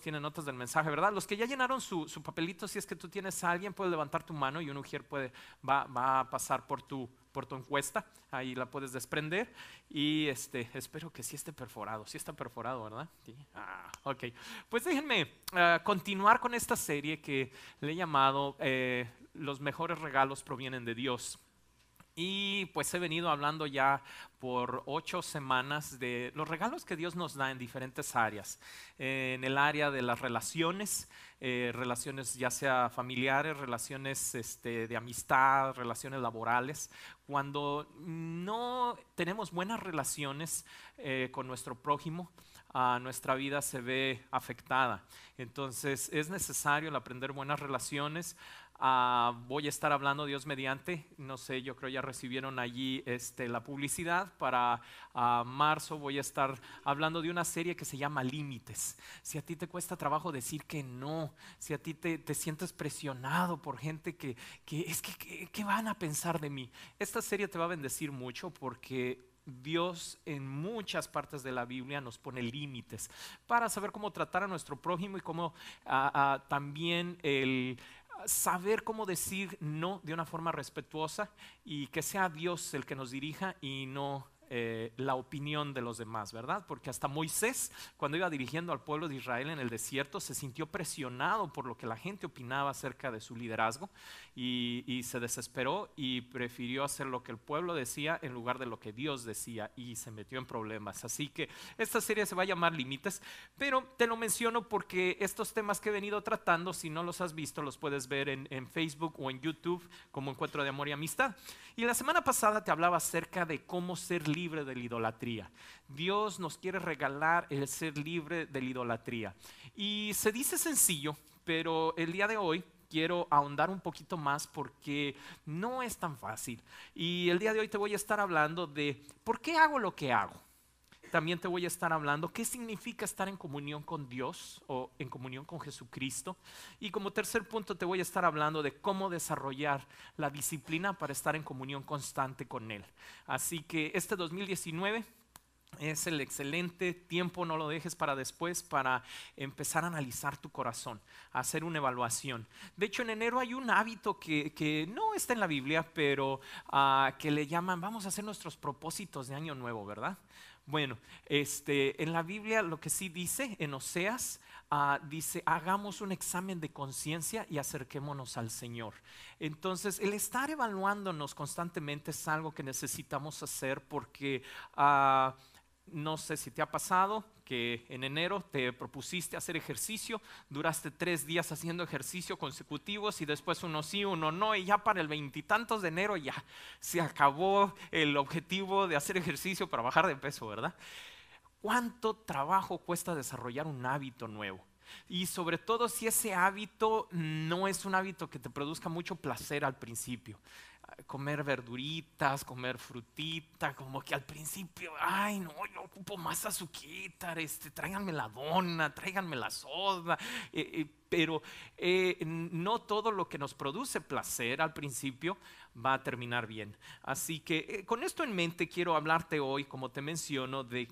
tienen notas del mensaje, ¿verdad? Los que ya llenaron su papelito, si es que tú tienes a alguien, puedes levantar tu mano y un ujier va a pasar por tu encuesta, ahí la puedes desprender y espero que sí está perforado, ¿verdad? Sí. Ok. Pues déjenme continuar con esta serie que le he llamado Los mejores regalos provienen de Dios. Y pues he venido hablando ya por 8 semanas de los regalos que Dios nos da en diferentes áreas. En el área de las relaciones, relaciones ya sea familiares, relaciones de amistad, relaciones laborales. Cuando no tenemos buenas relaciones con nuestro prójimo, nuestra vida se ve afectada. Entonces es necesario el aprender buenas relaciones. Voy a estar hablando Dios mediante, no sé, yo creo ya recibieron allí la publicidad para marzo. Voy a estar hablando de una serie que se llama Límites. Si a ti te cuesta trabajo decir que no, si a ti te sientes presionado por gente que es que ¿qué van a pensar de mí? Esta serie te va a bendecir mucho porque Dios en muchas partes de la Biblia nos pone límites para saber cómo tratar a nuestro prójimo y cómo también el saber cómo decir no de una forma respetuosa y que sea Dios el que nos dirija y no la opinión de los demás, ¿verdad? Porque hasta Moisés, cuando iba dirigiendo al pueblo de Israel en el desierto, se sintió presionado por lo que la gente opinaba acerca de su liderazgo y se desesperó y prefirió hacer lo que el pueblo decía en lugar de lo que Dios decía y se metió en problemas. Así que esta serie se va a llamar Límites, pero te lo menciono porque estos temas que he venido tratando, si no los has visto, los puedes ver en Facebook o en YouTube como Encuentro de Amor y Amistad. Y la semana pasada te hablaba acerca de cómo ser libre de la idolatría. Dios nos quiere regalar el ser libre de la idolatría. Y se dice sencillo, pero el día de hoy quiero ahondar un poquito más porque no es tan fácil. Y el día de hoy te voy a estar hablando de por qué hago lo que hago. También te voy a estar hablando qué significa estar en comunión con Dios o en comunión con Jesucristo. Y como tercer punto te voy a estar hablando de cómo desarrollar la disciplina para estar en comunión constante con Él. Así que este 2019 es el excelente tiempo, no lo dejes para después, para empezar a analizar tu corazón, a hacer una evaluación. De hecho, en enero hay un hábito que no está en la Biblia, pero que le llaman, vamos a hacer nuestros propósitos de año nuevo, ¿verdad? Bueno, en la Biblia lo que sí dice, en Oseas, dice, hagamos un examen de conciencia y acerquémonos al Señor. Entonces, el estar evaluándonos constantemente es algo que necesitamos hacer porque no sé si te ha pasado que en enero te propusiste hacer ejercicio, duraste 3 días haciendo ejercicio consecutivos y después uno sí, uno no, y ya para el veintitantos de enero ya se acabó el objetivo de hacer ejercicio para bajar de peso, ¿verdad? ¿Cuánto trabajo cuesta desarrollar un hábito nuevo? Y sobre todo si ese hábito no es un hábito que te produzca mucho placer al principio. Comer verduritas, comer frutita, como que al principio, ay no, yo ocupo más azuquitar, tráiganme la dona, tráiganme la soda, pero no todo lo que nos produce placer al principio va a terminar bien. Así que con esto en mente quiero hablarte hoy, como te menciono, de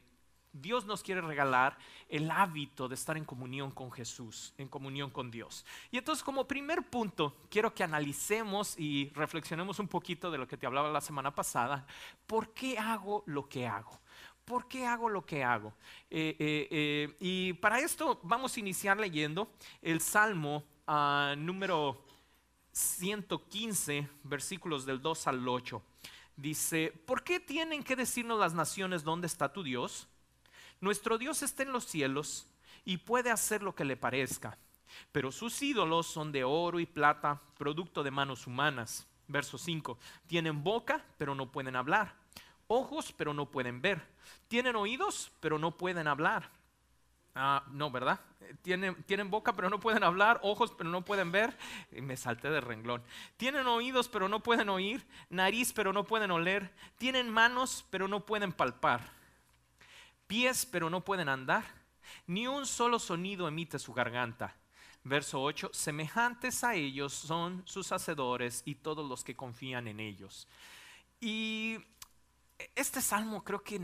Dios nos quiere regalar el hábito de estar en comunión con Jesús, en comunión con Dios. Y entonces como primer punto, quiero que analicemos y reflexionemos un poquito de lo que te hablaba la semana pasada. ¿Por qué hago lo que hago? ¿Por qué hago lo que hago? Y para esto vamos a iniciar leyendo el Salmo número 115, versículos del 2 al 8. Dice, ¿por qué tienen que decirnos las naciones dónde está tu Dios? Nuestro Dios está en los cielos y puede hacer lo que le parezca, pero sus ídolos son de oro y plata, producto de manos humanas. Verso 5, tienen boca, pero no pueden hablar, ojos, pero no pueden ver, tienen oídos, pero no pueden hablar. No, ¿verdad? Tienen boca, pero no pueden hablar, ojos, pero no pueden ver. Me salté de renglón. Tienen oídos, pero no pueden oír, nariz, pero no pueden oler, tienen manos, pero no pueden palpar, pies pero no pueden andar, ni un solo sonido emite su garganta. Verso 8, semejantes a ellos son sus hacedores y todos los que confían en ellos. Y este salmo creo que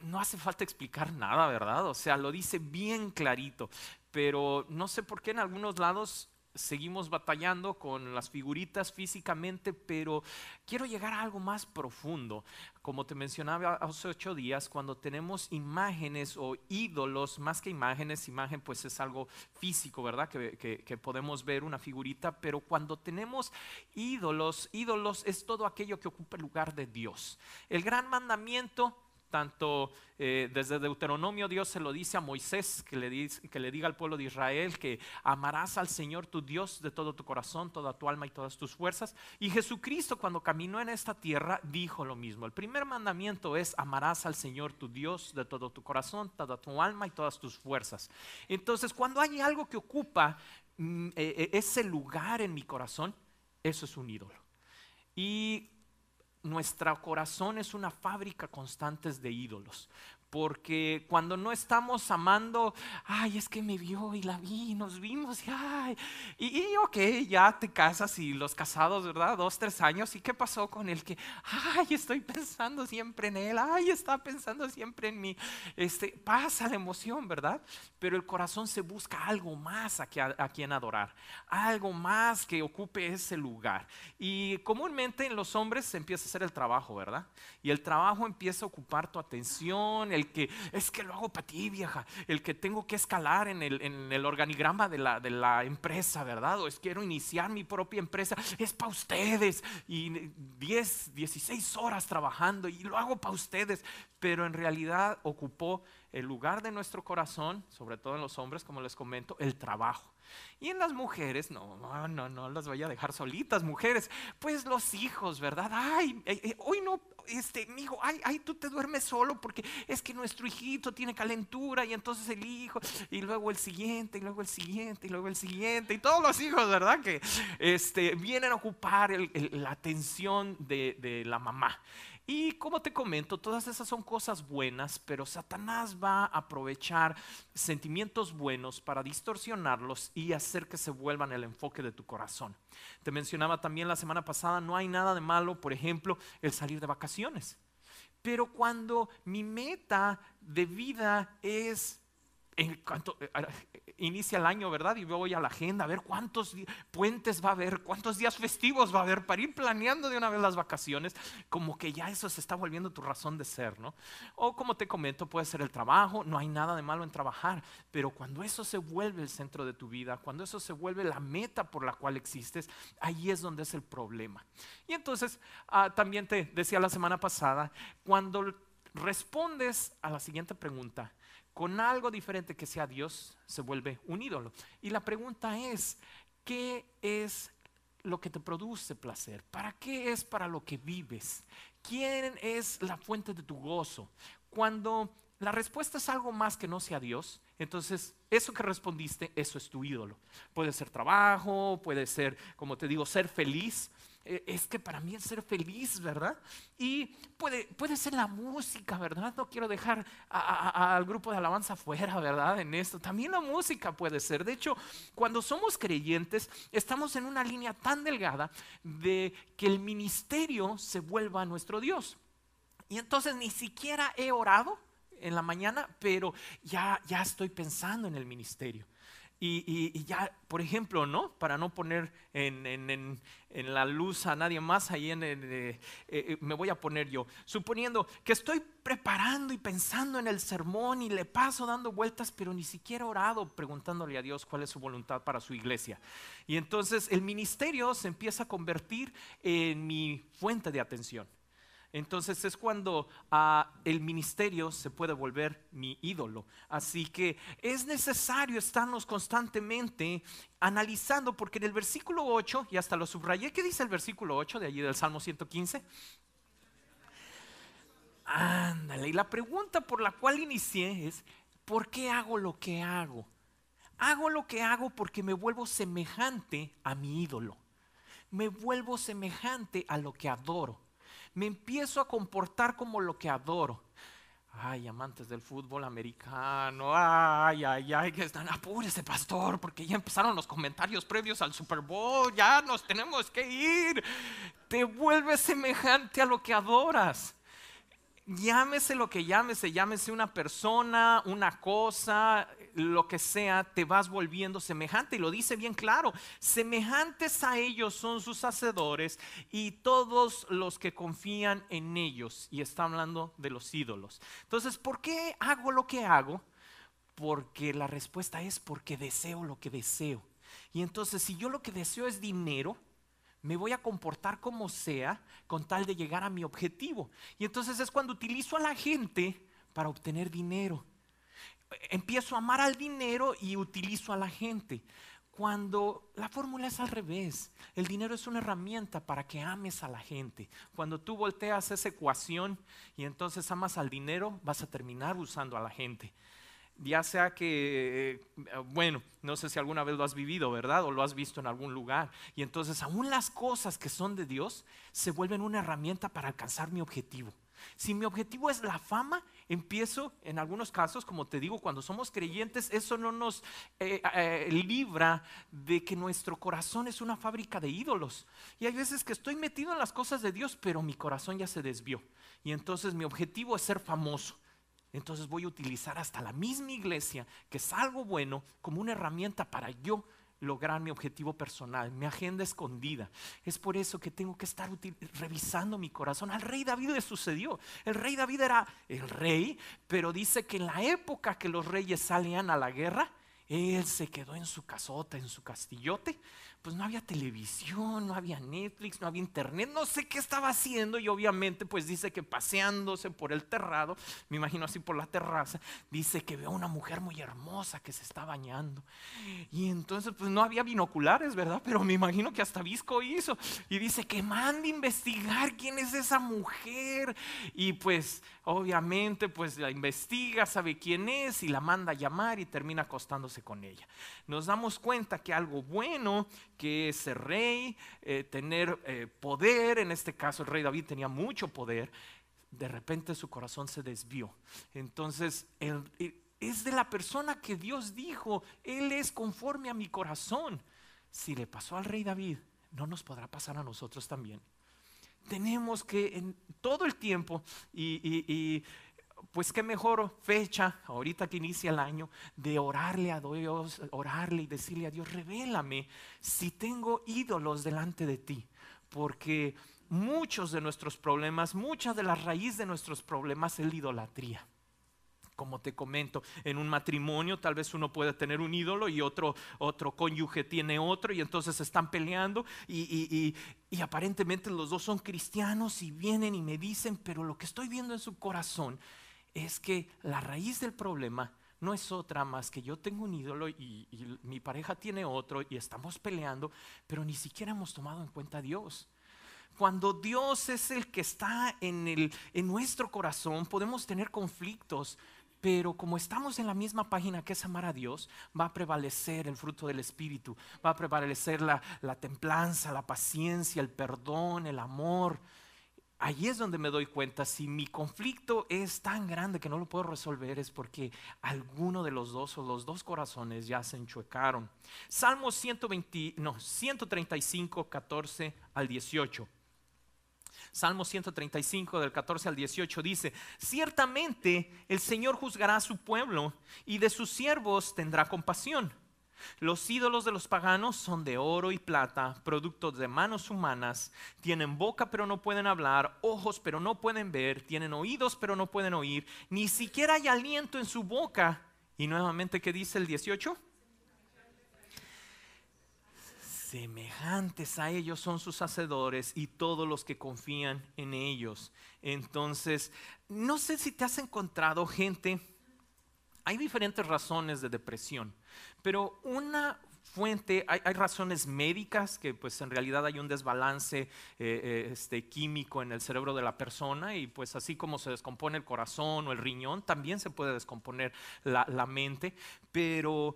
no hace falta explicar nada, ¿verdad? O sea, lo dice bien clarito. pero no sé por qué en algunos lados seguimos batallando con las figuritas físicamente, pero quiero llegar a algo más profundo. Como te mencionaba hace 8 días, cuando tenemos imágenes o ídolos, más que imágenes, imagen pues es algo físico, ¿verdad? Que podemos ver una figurita, pero cuando tenemos ídolos, ídolos es todo aquello que ocupa el lugar de Dios. El gran mandamiento, tanto desde Deuteronomio Dios se lo dice a Moisés, que le diga al pueblo de Israel que amarás al Señor tu Dios de todo tu corazón, toda tu alma y todas tus fuerzas. Y Jesucristo, cuando caminó en esta tierra, dijo lo mismo. El primer mandamiento es: amarás al Señor tu Dios de todo tu corazón, toda tu alma y todas tus fuerzas. Entonces, cuando hay algo que ocupa ese lugar en mi corazón, eso es un ídolo. Y nuestro corazón es una fábrica constante de ídolos, porque cuando no estamos amando, ay, es que me vio y la vi, nos vimos, y ok, ya te casas, y los casados, ¿verdad? 2, 3 años, ¿y qué pasó con el que, ay, estoy pensando siempre en él, ay, está pensando siempre en mí? Pasa la emoción, ¿verdad? Pero el corazón se busca algo más a quien adorar, algo más que ocupe ese lugar. Y comúnmente en los hombres se empieza a hacer el trabajo, ¿verdad? Y el trabajo empieza a ocupar tu atención, el que es que lo hago para ti, vieja, el que tengo que escalar en el organigrama de la empresa, ¿verdad? O es quiero iniciar mi propia empresa, es para ustedes, y 10, 16 horas trabajando y lo hago para ustedes, pero en realidad ocupó el lugar de nuestro corazón, sobre todo en los hombres, como les comento, el trabajo. Y en las mujeres, no las voy a dejar solitas, mujeres, pues los hijos, ¿verdad? Ay, hoy no, mi hijo, ay, tú te duermes solo porque es que nuestro hijito tiene calentura, y entonces el hijo, y luego el siguiente, y luego el siguiente, y luego el siguiente, y todos los hijos, ¿verdad? Que vienen a ocupar la atención de la mamá. Y como te comento, todas esas son cosas buenas, pero Satanás va a aprovechar sentimientos buenos para distorsionarlos y hacer que se vuelvan el enfoque de tu corazón. Te mencionaba también la semana pasada, no hay nada de malo, por ejemplo, el salir de vacaciones. Pero cuando mi meta de vida es, en cuanto inicia el año, ¿verdad? Y voy a la agenda a ver cuántos puentes va a haber, cuántos días festivos va a haber, para ir planeando de una vez las vacaciones, como que ya eso se está volviendo tu razón de ser, ¿no? O como te comento, puede ser el trabajo, no hay nada de malo en trabajar, pero cuando eso se vuelve el centro de tu vida, cuando eso se vuelve la meta por la cual existes, ahí es donde es el problema. Y entonces, también te decía la semana pasada, cuando respondes a la siguiente pregunta con algo diferente que sea Dios, se vuelve un ídolo. Y la pregunta es, ¿qué es lo que te produce placer? ¿Para qué es para lo que vives? ¿Quién es la fuente de tu gozo? Cuando la respuesta es algo más que no sea Dios, entonces eso que respondiste, eso es tu ídolo. Puede ser trabajo, puede ser, como te digo, ser feliz. Es que para mí es ser feliz, ¿verdad? Y puede ser la música, ¿verdad? No quiero dejar al grupo de alabanza fuera, ¿verdad? En esto, también la música puede ser. De hecho, cuando somos creyentes, estamos en una línea tan delgada de que el ministerio se vuelva nuestro Dios. Y entonces ni siquiera he orado en la mañana, pero ya estoy pensando en el ministerio. Y ya, por ejemplo, ¿no? Para no poner en la luz a nadie más, ahí me voy a poner yo. Suponiendo que estoy preparando y pensando en el sermón y le paso dando vueltas, pero ni siquiera he orado preguntándole a Dios cuál es su voluntad para su iglesia. Y entonces el ministerio se empieza a convertir en mi fuente de atención. Entonces es cuando el ministerio se puede volver mi ídolo. Así que es necesario estarnos constantemente analizando, porque en el versículo 8, y hasta lo subrayé, ¿qué dice el versículo 8 de allí del Salmo 115? Ándale, y la pregunta por la cual inicié es, ¿por qué hago lo que hago? Hago lo que hago porque me vuelvo semejante a mi ídolo. Me vuelvo semejante a lo que adoro. Me empiezo a comportar como lo que adoro. Ay, amantes del fútbol americano, ay, que están, apúrese, pastor, porque ya empezaron los comentarios previos al Super Bowl, ya nos tenemos que ir. Te vuelves semejante a lo que adoras. Llámese lo que llámese una persona, una cosa, lo que sea, te vas volviendo semejante. Y lo dice bien claro, semejantes a ellos son sus hacedores y todos los que confían en ellos. Y está hablando de los ídolos. Entonces, ¿por qué hago lo que hago? Porque la respuesta es porque deseo lo que deseo. Y entonces, si yo lo que deseo es dinero, me voy a comportar como sea con tal de llegar a mi objetivo. Y entonces es cuando utilizo a la gente para obtener dinero. Empiezo a amar al dinero y utilizo a la gente. Cuando la fórmula es al revés, el dinero es una herramienta para que ames a la gente. Cuando tú volteas esa ecuación y entonces amas al dinero, vas a terminar usando a la gente. Ya sea que, bueno, no sé si alguna vez lo has vivido, ¿verdad? O lo has visto en algún lugar. Y entonces aún las cosas que son de Dios se vuelven una herramienta para alcanzar mi objetivo. Si mi objetivo es la fama, empiezo, en algunos casos, como te digo, cuando somos creyentes, eso no nos libra de que nuestro corazón es una fábrica de ídolos. Y hay veces que estoy metido en las cosas de Dios, pero mi corazón ya se desvió. Y entonces mi objetivo es ser famoso. Entonces voy a utilizar hasta la misma iglesia, que es algo bueno, como una herramienta para yo lograr mi objetivo personal, mi agenda escondida. Es por eso que tengo que estar revisando mi corazón. Al rey David le sucedió. El rey David era el rey, pero dice que en la época que los reyes salían a la guerra, él se quedó en su casota, en su castillote. Pues no había televisión, no había Netflix, no había internet, no sé qué estaba haciendo. Y obviamente pues dice que paseándose por el terrado, me imagino así por la terraza, dice que veo a una mujer muy hermosa que se está bañando. Y entonces pues no había binoculares, ¿verdad? Pero me imagino que hasta visco hizo. Y dice que mande investigar quién es esa mujer. Y pues obviamente pues la investiga, sabe quién es y la manda a llamar y termina acostándose con ella. Nos damos cuenta que algo bueno, que es ser rey, tener poder, en este caso el rey David tenía mucho poder, de repente su corazón se desvió. Entonces es de la persona que Dios dijo, él es conforme a mi corazón. Si le pasó al rey David, ¿no nos podrá pasar a nosotros también? Tenemos que en todo el tiempo pues qué mejor fecha, ahorita que inicia el año, de orarle a Dios, orarle y decirle a Dios, revélame si tengo ídolos delante de ti. Porque muchos de nuestros problemas, muchas de las raíces de nuestros problemas es la idolatría. Como te comento, en un matrimonio tal vez uno puede tener un ídolo y otro cónyuge tiene otro, y entonces se están peleando y aparentemente los dos son cristianos y vienen y me dicen, pero lo que estoy viendo en su corazón es que la raíz del problema no es otra más que yo tengo un ídolo y mi pareja tiene otro y estamos peleando, pero ni siquiera hemos tomado en cuenta a Dios. Cuando Dios es el que está en nuestro corazón, podemos tener conflictos, pero como estamos en la misma página que es amar a Dios, va a prevalecer el fruto del Espíritu, va a prevalecer la templanza, la paciencia, el perdón, el amor. Ahí es donde me doy cuenta, si mi conflicto es tan grande que no lo puedo resolver, es porque alguno de los dos o los dos corazones ya se enchuecaron. Salmo 135, 14 al 18. Salmo 135 del 14 al 18 dice, ciertamente el Señor juzgará a su pueblo y de sus siervos tendrá compasión. Los ídolos de los paganos son de oro y plata, productos de manos humanas. Tienen boca pero no pueden hablar, ojos pero no pueden ver, tienen oídos pero no pueden oír, ni siquiera hay aliento en su boca. Y nuevamente, ¿qué dice el 18? Semejantes a ellos son sus hacedores y todos los que confían en ellos. Entonces, no sé si te has encontrado gente, hay diferentes razones de depresión, pero una fuente, hay razones médicas que pues en realidad hay un desbalance químico en el cerebro de la persona, y pues así como se descompone el corazón o el riñón, también se puede descomponer la mente, pero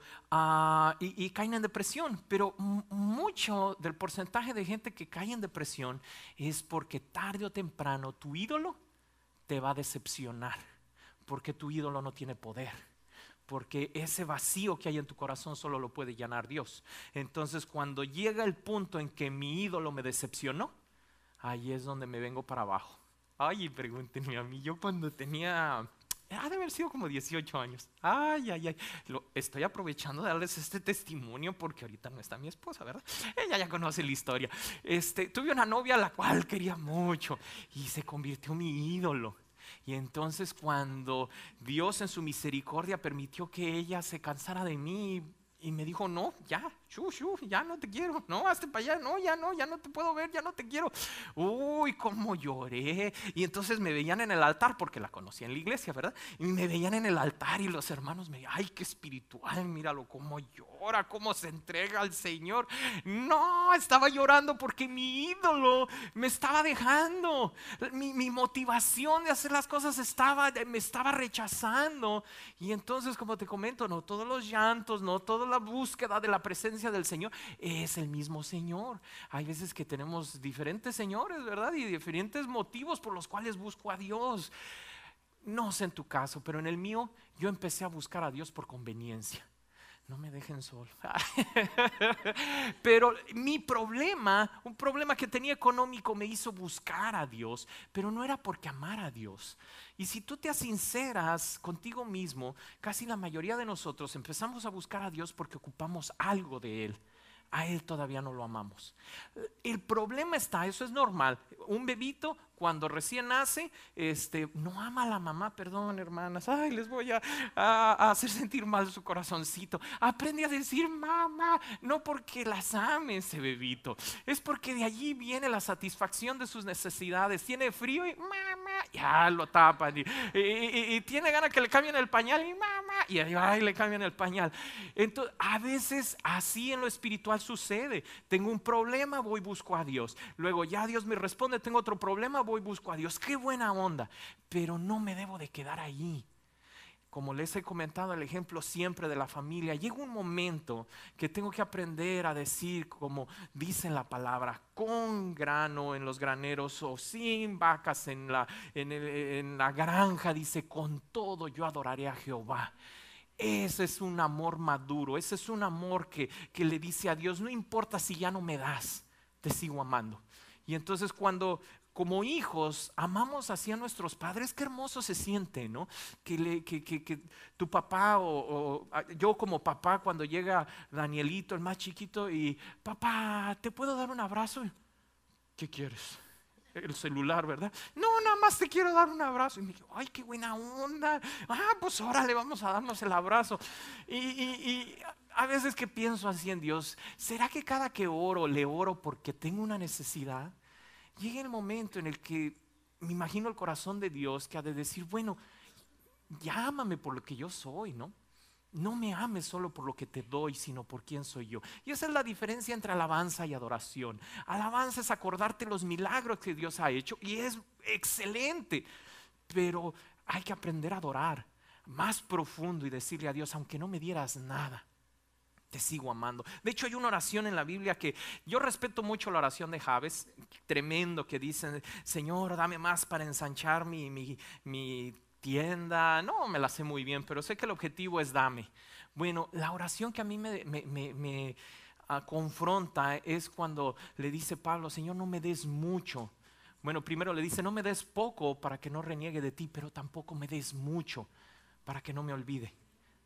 y caen en depresión. Pero mucho del porcentaje de gente que cae en depresión es porque tarde o temprano tu ídolo te va a decepcionar, porque tu ídolo no tiene poder. Porque ese vacío que hay en tu corazón solo lo puede llenar Dios. Entonces cuando llega el punto en que mi ídolo me decepcionó, ahí es donde me vengo para abajo. Ay, pregúntenme a mí, yo cuando tenía Ha de haber sido como 18 años. Ay, ay, ay. Estoy aprovechando de darles este testimonio porque ahorita no está mi esposa, ¿verdad? Ella ya conoce la historia. Tuve una novia a la cual quería mucho y se convirtió en mi ídolo. Y entonces cuando Dios en su misericordia permitió que ella se cansara de mí y me dijo, no, ya, ya no te quiero, no, hazte para allá, no, ya no te puedo ver, ya no te quiero. Uy, cómo lloré. Y entonces me veían en el altar, porque la conocía en la iglesia, ¿verdad? Y me veían en el altar y los hermanos me decían, ay, qué espiritual, míralo cómo llora, cómo se entrega al Señor. No, estaba llorando porque mi ídolo me estaba dejando. Mi motivación de hacer las cosas me estaba rechazando. Y entonces, como te comento, no todos los llantos, no toda la búsqueda de la presencia del Señor es el mismo Señor. Hay veces que tenemos diferentes señores, ¿verdad? Y diferentes motivos por los cuales busco a Dios. No sé en tu caso, pero en el mío yo empecé a buscar a Dios por conveniencia. No me dejen solo. Pero mi problema, un problema que tenía económico, me hizo buscar a Dios, pero no era porque amara a Dios. Y si tú te sinceras contigo mismo, casi la mayoría de nosotros empezamos a buscar a Dios porque ocupamos algo de Él. A Él todavía no lo amamos. El problema está, eso es normal. Un bebito cuando recién nace, no ama a la mamá, perdón hermanas, ay, les voy a hacer sentir mal su corazoncito. Aprende a decir mamá, no porque las ame ese bebito, es porque de allí viene la satisfacción de sus necesidades. Tiene frío y mamá, ya lo tapan. Y tiene ganas que le cambien el pañal y mamá, y ahí le cambian el pañal. Entonces, a veces así en lo espiritual sucede. Tengo un problema, voy busco a Dios. Luego ya Dios me responde, tengo otro problema, voy busco a Dios. Qué buena onda, pero no me debo de quedar ahí. Como les he comentado el ejemplo siempre de la familia, llega un momento que tengo que aprender a decir, como dice la palabra, con grano en los graneros o sin vacas en la granja, dice, con todo yo adoraré a Jehová. Ese es un amor maduro, ese es un amor que le dice a Dios, no importa si ya no me das, te sigo amando. Y entonces cuando como hijos amamos así a nuestros padres, qué hermoso se siente, ¿no? Que tu papá o yo como papá, cuando llega Danielito, el más chiquito, y papá, ¿te puedo dar un abrazo? ¿Qué quieres? El celular, ¿verdad? No, nada más te quiero dar un abrazo. Y me dijo, ay, qué buena onda. Pues órale, vamos a darnos el abrazo. Y a veces que pienso así en Dios, ¿será que cada que oro, le oro porque tengo una necesidad? Llega el momento en el que me imagino el corazón de Dios que ha de decir, bueno, llámame por lo que yo soy, ¿no? No me ames solo por lo que te doy, sino por quién soy yo. Y esa es la diferencia entre alabanza y adoración. Alabanza es acordarte los milagros que Dios ha hecho y es excelente, pero hay que aprender a adorar más profundo y decirle a Dios, aunque no me dieras nada, te sigo amando. De hecho hay una oración en la Biblia que yo respeto mucho, la oración de Jabes, tremendo, que dice, Señor, dame más para ensanchar mi tienda. No me la sé muy bien, pero sé que el objetivo es dame. Bueno, la oración que a mí me confronta es cuando le dice Pablo, Señor, no me des mucho. Bueno, primero le dice, no me des poco para que no reniegue de ti, pero tampoco me des mucho para que no me olvide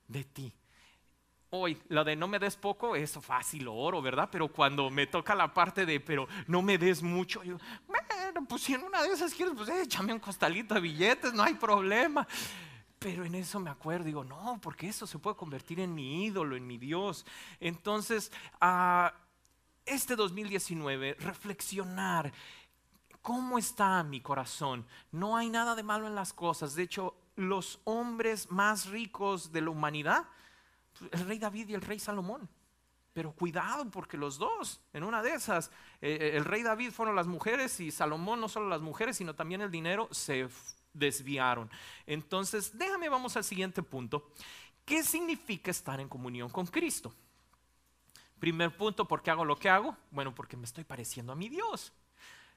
de ti. Hoy, lo de no me des poco, eso fácil, lo oro, ¿verdad? Pero cuando me toca la parte de, pero no me des mucho, yo, bueno, pues si en una de esas quieres, pues échame un costalito de billetes, no hay problema. Pero en eso me acuerdo, digo, no, porque eso se puede convertir en mi ídolo, en mi Dios. Entonces, este 2019, reflexionar, ¿cómo está mi corazón? No hay nada de malo en las cosas. De hecho, los hombres más ricos de la humanidad, el rey David y el rey Salomón. Pero cuidado, porque los dos, en una de esas, el rey David fueron las mujeres y Salomón no solo las mujeres, sino también el dinero, se desviaron. Entonces, vamos al siguiente punto. ¿Qué significa estar en comunión con Cristo? Primer punto, ¿por qué hago lo que hago? Bueno, porque me estoy pareciendo a mi Dios.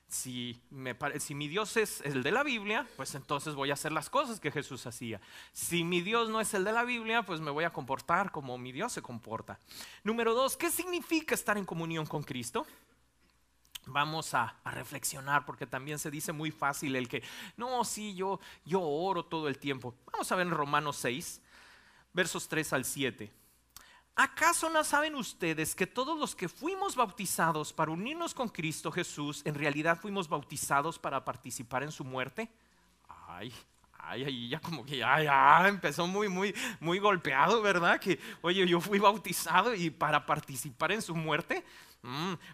Si mi Dios es el de la Biblia, pues entonces voy a hacer las cosas que Jesús hacía. Si mi Dios no es el de la Biblia, pues me voy a comportar como mi Dios se comporta. Número 2, ¿qué significa estar en comunión con Cristo? vamos a reflexionar, porque también se dice muy fácil el que, no, sí, yo oro todo el tiempo. Vamos a ver en Romanos 6, versos 3 al 7. ¿Acaso no saben ustedes que todos los que fuimos bautizados para unirnos con Cristo Jesús, en realidad fuimos bautizados para participar en su muerte? Ay, ahí ya como que ya empezó muy golpeado, ¿verdad? Que, oye, yo fui bautizado y para participar en su muerte.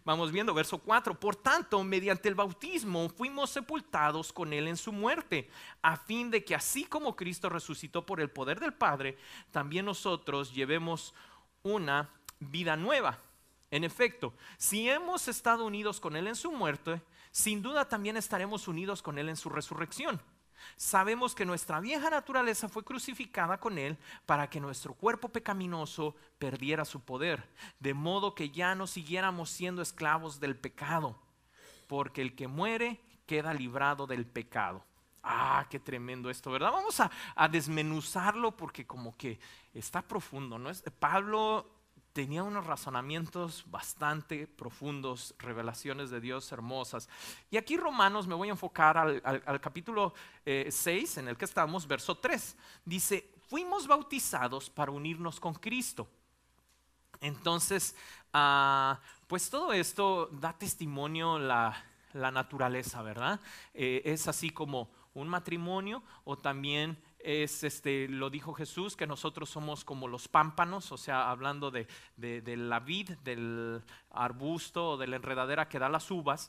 Vamos viendo verso 4. Por tanto, mediante el bautismo fuimos sepultados con él en su muerte, a fin de que así como Cristo resucitó por el poder del Padre, también nosotros llevemos una vida nueva. En efecto, si hemos estado unidos con él en su muerte, sin duda también estaremos unidos con él en su resurrección. Sabemos que nuestra vieja naturaleza fue crucificada con él para que nuestro cuerpo pecaminoso perdiera su poder, de modo que ya no siguiéramos siendo esclavos del pecado, porque el que muere queda librado del pecado. Qué tremendo esto, ¿verdad? Vamos a desmenuzarlo porque como que está profundo, ¿no? Pablo tenía unos razonamientos bastante profundos, revelaciones de Dios hermosas. Y aquí Romanos, me voy a enfocar al capítulo 6 en el que estamos, verso 3. Dice, fuimos bautizados para unirnos con Cristo. Entonces, pues todo esto da testimonio la naturaleza, ¿verdad? Es así como un matrimonio, o también es, lo dijo Jesús, que nosotros somos como los pámpanos, o sea, hablando de la vid, del arbusto o de la enredadera que da las uvas,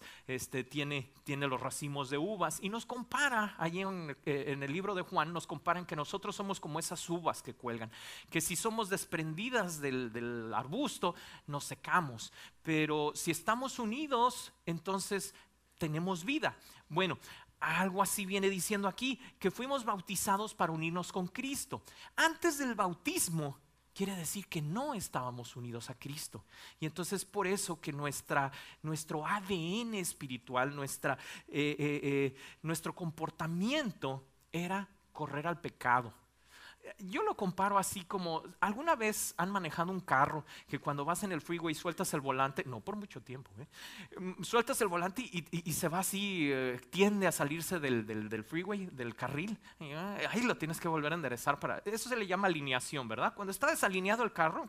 tiene los racimos de uvas, y nos compara, allí en el libro de Juan, nos comparan que nosotros somos como esas uvas que cuelgan, que si somos desprendidas del arbusto, nos secamos, pero si estamos unidos, entonces tenemos vida. Bueno, algo así viene diciendo aquí, que fuimos bautizados para unirnos con Cristo. Antes del bautismo, quiere decir que no estábamos unidos a Cristo. Y entonces por eso que nuestro ADN espiritual, nuestro comportamiento era correr al pecado. Yo lo comparo así como, ¿alguna vez han manejado un carro que cuando vas en el freeway sueltas el volante? No por mucho tiempo, sueltas el volante y se va así, tiende a salirse del freeway, del carril. Ahí lo tienes que volver a enderezar. Eso se le llama alineación, ¿verdad? Cuando está desalineado el carro,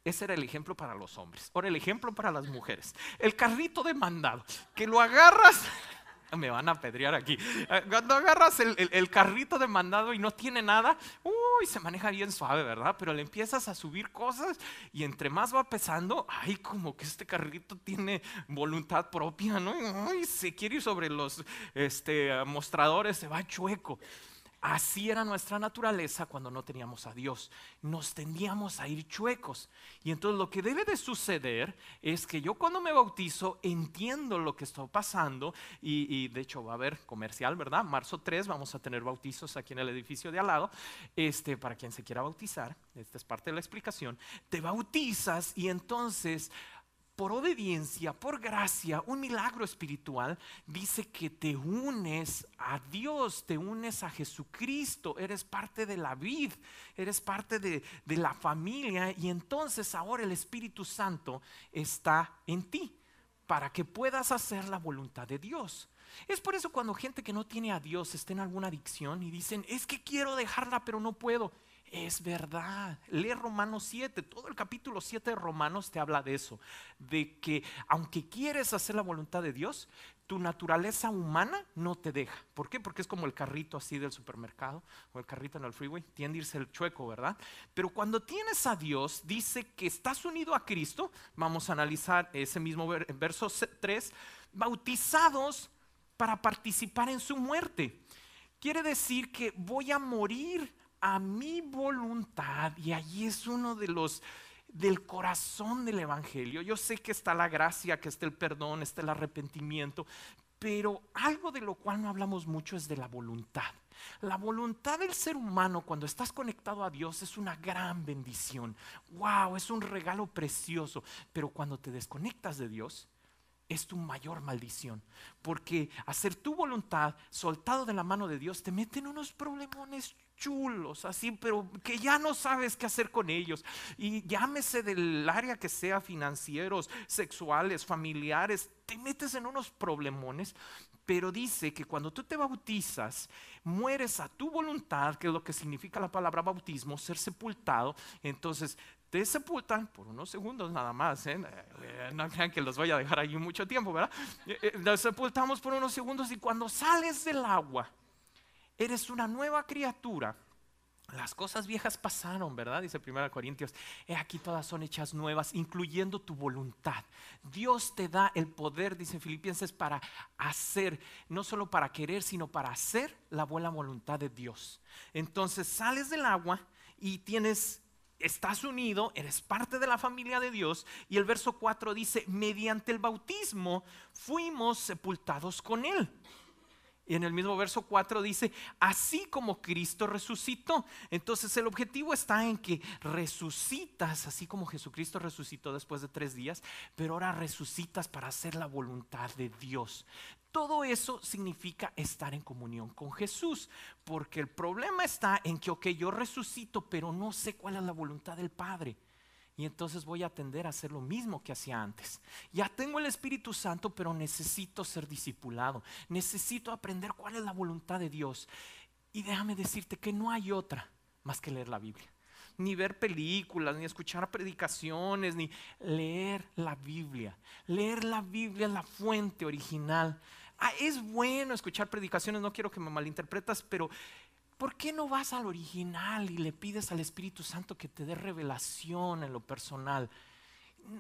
ese era el ejemplo para los hombres. Ahora el ejemplo para las mujeres. El carrito de mandado, que lo agarras. Me van a apedrear aquí. Cuando agarras el carrito de mandado y no tiene nada, se maneja bien suave, ¿verdad? Pero le empiezas a subir cosas y entre más va pesando, como que este carrito tiene voluntad propia, ¿no? Se quiere ir sobre los mostradores, se va chueco. Así era nuestra naturaleza cuando no teníamos a Dios. Nos tendíamos a ir chuecos. Y entonces lo que debe de suceder es que yo cuando me bautizo entiendo lo que está pasando. Y de hecho va a haber comercial, ¿verdad? Marzo 3 vamos a tener bautizos aquí en el edificio de al lado. Para quien se quiera bautizar, esta es parte de la explicación. Te bautizas y entonces, por obediencia, por gracia, un milagro espiritual, dice que te unes a Dios, te unes a Jesucristo, eres parte de la vid, eres parte de la familia, y entonces ahora el Espíritu Santo está en ti para que puedas hacer la voluntad de Dios. Es por eso cuando gente que no tiene a Dios está en alguna adicción y dicen, es que quiero dejarla pero no puedo. Es verdad, lee Romanos 7, todo el capítulo 7 de Romanos te habla de eso, de que aunque quieres hacer la voluntad de Dios, tu naturaleza humana no te deja. ¿Por qué? Porque es como el carrito así del supermercado o el carrito en el freeway, tiende a irse el chueco, ¿verdad? Pero cuando tienes a Dios, dice que estás unido a Cristo. Vamos a analizar ese mismo verso 3, bautizados para participar en su muerte. Quiere decir que voy a morir a mi voluntad, y allí es uno de los del corazón del evangelio. Yo sé que está la gracia, que está el perdón, está el arrepentimiento, pero algo de lo cual no hablamos mucho es de la voluntad. La voluntad del ser humano cuando estás conectado a Dios es una gran bendición. Wow, es un regalo precioso, pero cuando te desconectas de Dios es tu mayor maldición, porque hacer tu voluntad soltado de la mano de Dios te mete en unos problemones chulos, así, pero que ya no sabes qué hacer con ellos. Y llámese del área que sea, financieros, sexuales, familiares, te metes en unos problemones. Pero dice que cuando tú te bautizas, mueres a tu voluntad, que es lo que significa la palabra bautismo, ser sepultado. Entonces te sepultan por unos segundos nada más, ¿eh? No crean que los voy a dejar ahí mucho tiempo, ¿verdad? Los sepultamos por unos segundos y cuando sales del agua, eres una nueva criatura. Las cosas viejas pasaron, ¿verdad? Dice 1 Corintios, he aquí todas son hechas nuevas, incluyendo tu voluntad. Dios te da el poder, dice Filipenses, para hacer, no solo para querer, sino para hacer la buena voluntad de Dios. Entonces sales del agua y estás unido, eres parte de la familia de Dios. Y el verso 4 dice, mediante el bautismo fuimos sepultados con Él. Y en el mismo verso 4 dice, así como Cristo resucitó. Entonces el objetivo está en que resucitas, así como Jesucristo resucitó después de 3 días, pero ahora resucitas para hacer la voluntad de Dios. Todo eso significa estar en comunión con Jesús, porque el problema está en que, ok, yo resucito, pero no sé cuál es la voluntad del Padre. Y entonces voy a tender a hacer lo mismo que hacía antes. Ya tengo el Espíritu Santo, pero necesito ser discipulado. Necesito aprender cuál es la voluntad de Dios. Y déjame decirte que no hay otra más que leer la Biblia. Ni ver películas, ni escuchar predicaciones, ni leer la Biblia. Leer la Biblia es la fuente original. Es bueno escuchar predicaciones, no quiero que me malinterpretas, pero ¿por qué no vas al original y le pides al Espíritu Santo que te dé revelación en lo personal?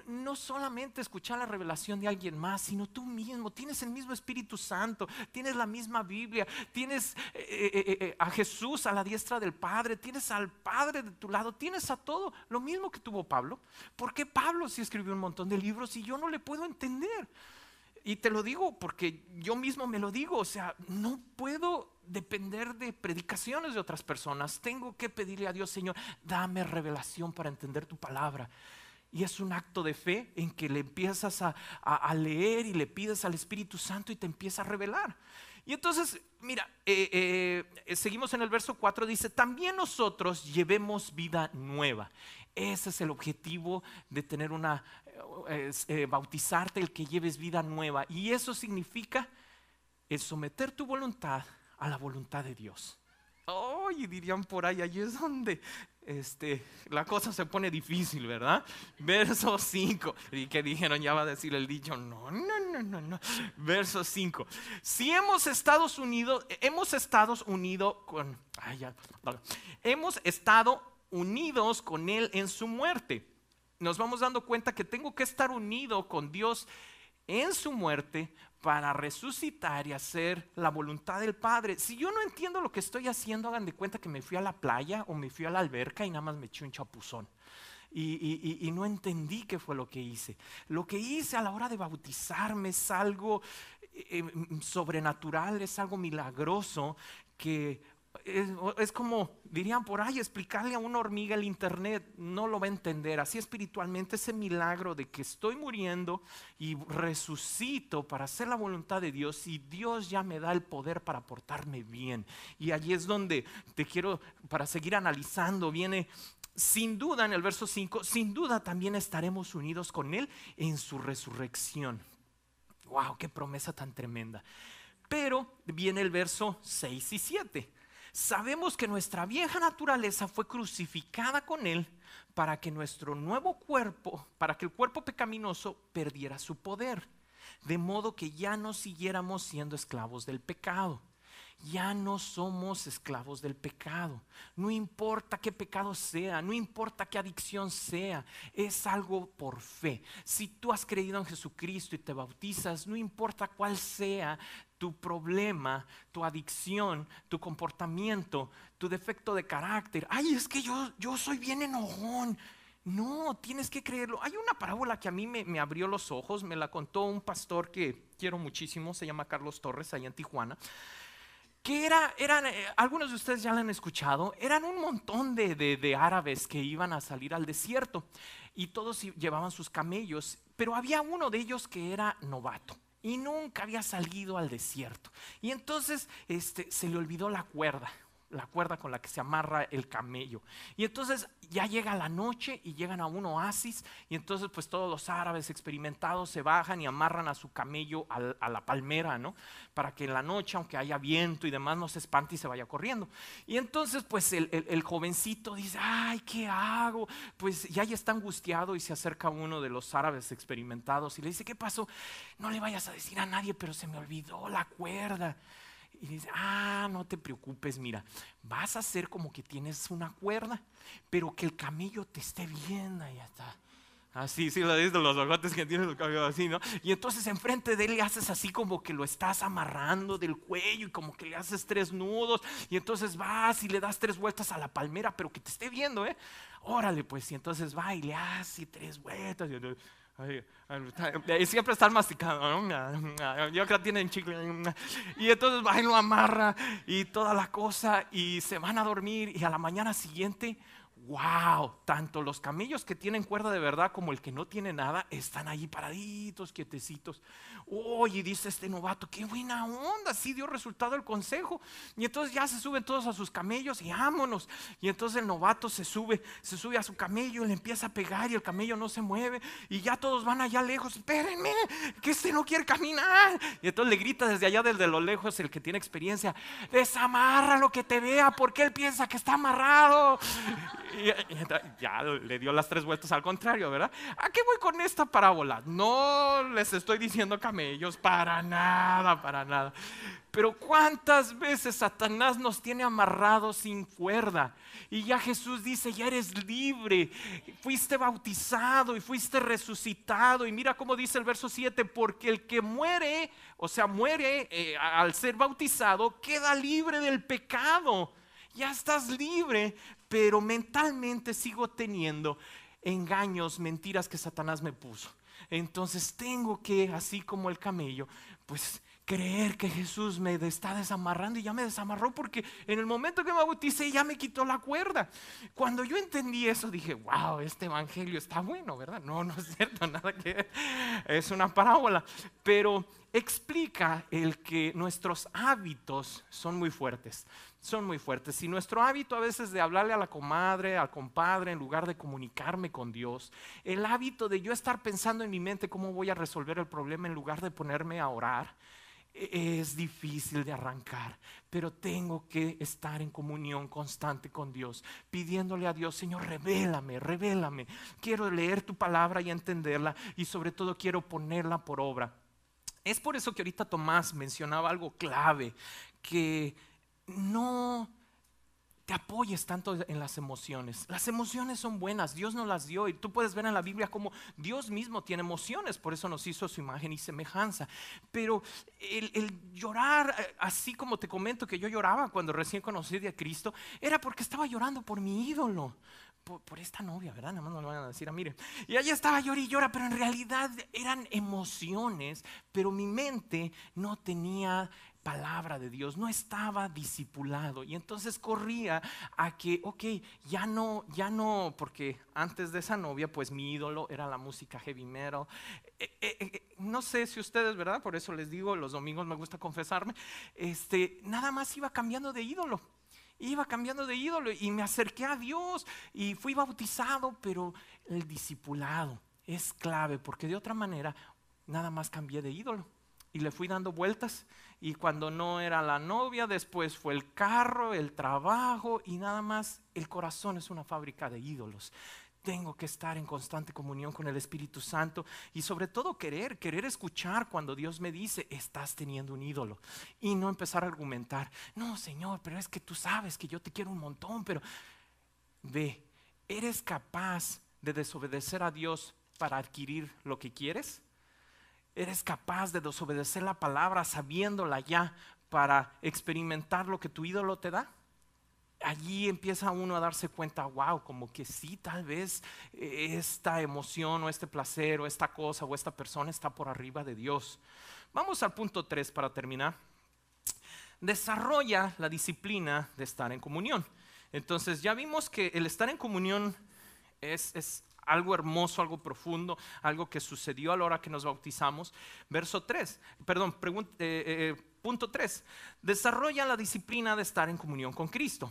No solamente escuchar la revelación de alguien más, sino tú mismo. Tienes el mismo Espíritu Santo, tienes la misma Biblia, tienes a Jesús a la diestra del Padre, tienes al Padre de tu lado, tienes a todo. Lo mismo que tuvo Pablo. ¿Por qué Pablo sí escribió un montón de libros y yo no le puedo entender? Y te lo digo porque yo mismo me lo digo, o sea, no puedo depender de predicaciones de otras personas. Tengo que pedirle a Dios, Señor, dame revelación para entender tu palabra. Y es un acto de fe en que le empiezas a leer y le pides al Espíritu Santo y te empieza a revelar. Y entonces, mira, seguimos en el verso 4, dice, también nosotros llevemos vida nueva. Ese es el objetivo de tener bautizarte, el que lleves vida nueva. Y eso significa el someter tu voluntad a la voluntad de Dios. Y dirían por ahí es donde la cosa se pone difícil, ¿verdad? Verso 5. Y que dijeron, ya va a decir el dicho, no. Verso 5. Si hemos estado unidos con Él en su muerte. Nos vamos dando cuenta que tengo que estar unido con Dios en su muerte para resucitar y hacer la voluntad del Padre. Si yo no entiendo lo que estoy haciendo, hagan de cuenta que me fui a la playa o me fui a la alberca y nada más me eché un chapuzón. Y no entendí qué fue lo que hice. Lo que hice a la hora de bautizarme es algo sobrenatural, es algo milagroso que es como, dirían por ahí, explicarle a una hormiga el internet, no lo va a entender. Así espiritualmente ese milagro de que estoy muriendo y resucito para hacer la voluntad de Dios, y Dios ya me da el poder para portarme bien. Y allí es donde te quiero, para seguir analizando, viene sin duda en el verso 5, sin duda también estaremos unidos con Él en su resurrección. Wow, qué promesa tan tremenda. Pero viene el verso 6 y 7. Sabemos que nuestra vieja naturaleza fue crucificada con Él para que nuestro nuevo cuerpo, para que el cuerpo pecaminoso perdiera su poder, de modo que ya no siguiéramos siendo esclavos del pecado. Ya no somos esclavos del pecado. No importa qué pecado sea, no importa qué adicción sea, es algo por fe. Si tú has creído en Jesucristo y te bautizas, no importa cuál sea tu problema, tu adicción, tu comportamiento, tu defecto de carácter. Es que yo soy bien enojón. No, tienes que creerlo. Hay una parábola que a mí me abrió los ojos, me la contó un pastor que quiero muchísimo, se llama Carlos Torres, allá en Tijuana. Que algunos de ustedes ya la han escuchado, eran un montón de árabes que iban a salir al desierto y todos llevaban sus camellos, pero había uno de ellos que era novato y nunca había salido al desierto. Y entonces se le olvidó la cuerda. la cuerda con la que se amarra el camello. Y entonces ya llega la noche y llegan a un oasis, y entonces pues todos los árabes experimentados se bajan y amarran a su camello a la palmera, ¿no? Para que en la noche, aunque haya viento y demás, no se espante y se vaya corriendo. Y entonces pues el jovencito dice, ay, ¿qué hago? Pues ya está angustiado, y se acerca uno de los árabes experimentados y le dice, ¿qué pasó? No le vayas a decir a nadie, pero se me olvidó la cuerda. Y dice, no te preocupes, mira, vas a hacer como que tienes una cuerda, pero que el camello te esté viendo. Y ya está. Así, sí, lo dices de los ojotes que tienes el cabello así, ¿no? Y entonces enfrente de él le haces así como que lo estás amarrando del cuello, y como que le haces 3 nudos, y entonces vas y le das 3 vueltas a la palmera, pero que te esté viendo, ¿eh? Órale, pues, y entonces va y le hace 3 vueltas. Y siempre están masticando, ¿no? Yo creo que tienen chicle. Y entonces va y lo amarra y toda la cosa, y se van a dormir, y a la mañana siguiente, wow, tanto los camellos que tienen cuerda de verdad como el que no tiene nada están ahí paraditos, quietecitos. Oye, dice este novato, qué buena onda, sí dio resultado el consejo. Y entonces ya se suben todos a sus camellos y vámonos. Y entonces el novato se sube a su camello y le empieza a pegar, y el camello no se mueve, y ya todos van allá lejos, espérenme, que este no quiere caminar. Y entonces le grita desde allá, desde lo lejos, el que tiene experiencia, desamarra lo que te vea, porque él piensa que está amarrado. Y ya le dio las 3 vueltas al contrario, ¿verdad? ¿A qué voy con esta parábola? No les estoy diciendo camellos, para nada, para nada. Pero ¿cuántas veces Satanás nos tiene amarrados sin cuerda? Y ya Jesús dice, ya eres libre, fuiste bautizado y fuiste resucitado. Y mira cómo dice el verso 7, porque el que muere, o sea, muere al ser bautizado, queda libre del pecado. Ya estás libre, pero mentalmente sigo teniendo engaños, mentiras que Satanás me puso. Entonces tengo que, así como el camello, pues creer que Jesús me está desamarrando, y ya me desamarró, porque en el momento que me bauticé ya me quitó la cuerda. Cuando yo entendí eso dije, wow, este evangelio está bueno, ¿verdad? No es cierto, nada que ver. Es una parábola, pero explica el que nuestros hábitos son muy fuertes. Son muy fuertes. Y nuestro hábito a veces de hablarle a la comadre, al compadre, en lugar de comunicarme con Dios, el hábito de yo estar pensando en mi mente cómo voy a resolver el problema en lugar de ponerme a orar, es difícil de arrancar. Pero tengo que estar en comunión constante con Dios, pidiéndole a Dios, Señor, revélame, revélame. Quiero leer tu palabra y entenderla, y sobre todo quiero ponerla por obra. Es por eso que ahorita Tomás mencionaba algo clave, que no te apoyes tanto en las emociones. Las emociones son buenas, Dios nos las dio, y tú puedes ver en la Biblia cómo Dios mismo tiene emociones, por eso nos hizo su imagen y semejanza. Pero el llorar, así como te comento que yo lloraba cuando recién conocí a Cristo, era porque estaba llorando por mi ídolo. Por esta novia, ¿verdad? Nada más no lo van a decir, mire. Y allá estaba llora y llora, pero en realidad eran emociones, pero mi mente no tenía palabra de Dios, no estaba discipulado. Y entonces corría a que, ok, ya no, porque antes de esa novia, pues mi ídolo era la música heavy metal. No sé si ustedes, ¿verdad? Por eso les digo, los domingos me gusta confesarme. Nada más iba cambiando de ídolo. Iba cambiando de ídolo y me acerqué a Dios y fui bautizado, pero el discipulado es clave, porque de otra manera nada más cambié de ídolo y le fui dando vueltas, y cuando no era la novia, después fue el carro, el trabajo, y nada más el corazón es una fábrica de ídolos. Tengo que estar en constante comunión con el Espíritu Santo, y sobre todo querer escuchar cuando Dios me dice, estás teniendo un ídolo, y no empezar a argumentar, no Señor, pero es que tú sabes que yo te quiero un montón. Pero ve, ¿eres capaz de desobedecer a Dios para adquirir lo que quieres? ¿Eres capaz de desobedecer la palabra sabiéndola ya para experimentar lo que tu ídolo te da? Allí empieza uno a darse cuenta, wow, como que sí, tal vez esta emoción o este placer o esta cosa o esta persona está por arriba de Dios. Vamos al punto 3 para terminar. Desarrolla la disciplina de estar en comunión. Entonces ya vimos que el estar en comunión es algo hermoso, algo profundo, algo que sucedió a la hora que nos bautizamos. Punto Punto 3, desarrolla la disciplina de estar en comunión con Cristo.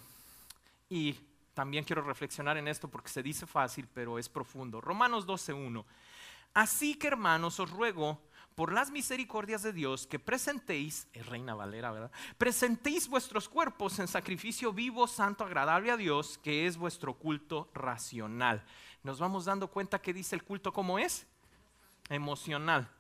Y también quiero reflexionar en esto porque se dice fácil, pero es profundo. Romanos 12:1. Así que, hermanos, os ruego por las misericordias de Dios que presentéis, es Reina Valera, ¿verdad? Presentéis vuestros cuerpos en sacrificio vivo, santo, agradable a Dios, que es vuestro culto racional. Nos vamos dando cuenta que dice el culto ¿cómo es? Emocional.